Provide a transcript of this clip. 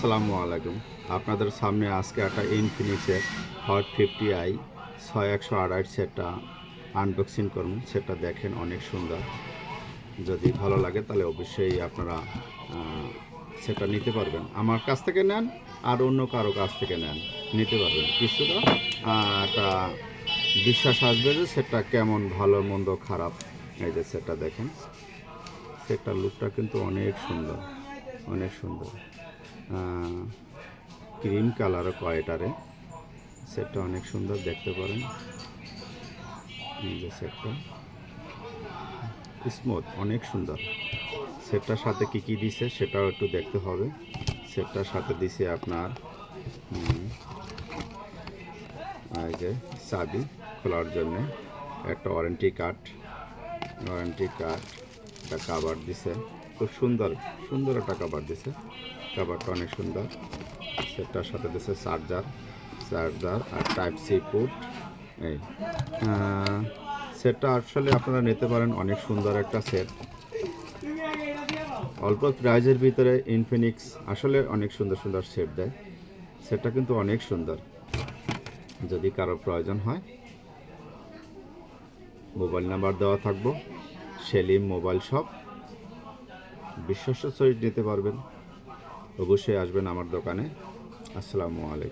আসসালামু আলাইকুম। আপনাদের সামনে আজকে একটা ইনফিনিক্সের হট 50i 6128 সেটটা আনবক্সিং করুন। সেটা দেখেন, অনেক সুন্দর। যদি ভালো লাগে তাহলে অবশ্যই আপনারা সেটা নিতে পারবেন। আমার কাছ থেকে নেন আর অন্য কারো কাছ থেকে নেন, নিতে পারবেন। কিছুটা একটা বিশ্বাস আসবে যে সেটা কেমন, ভালো মন্দ খারাপ। এই যে সেটা দেখেন, সেটার লুকটা কিন্তু অনেক সুন্দর, অনেক সুন্দর। ক্রিম কালারও কয়টারে, সেটটা অনেক সুন্দর, দেখতে পারেন। এই যে সেটটা স্মুথ, অনেক সুন্দর। সেটটার সাথে কি কি দিছে সেটাও একটু দেখতে হবে। সেটটার সাথে দিছে আপনার এই যে চাবি খোলার জন্য, একটা ওয়ারেন্টি কার্ড, একটা কাভার দিছে। খুব সুন্দর সুন্দর একটা কাভার দিছে। কাভারটা অনেক সুন্দর। সেটার সাথে দিছে চার্জার আর টাইপ সি পোর্ট। এই সেটটা আসলে আপনারা নিতে পারেন, অনেক সুন্দর একটা সেট। অল্প প্রাইজের ভিতরে ইনফিনিক্স আসলে অনেক সুন্দর সুন্দর সেট দেয়। সেটটা কিন্তু অনেক সুন্দর। যদি কারো প্রয়োজন হয়, মোবাইল নাম্বার দেওয়া থাকবো। সেলিম মোবাইল শপ, বিশ্বস্ত সহিত নিতে পারবেন। অবশ্যই আসবেন আমার দোকানে। আসসালামু আলাইকুম।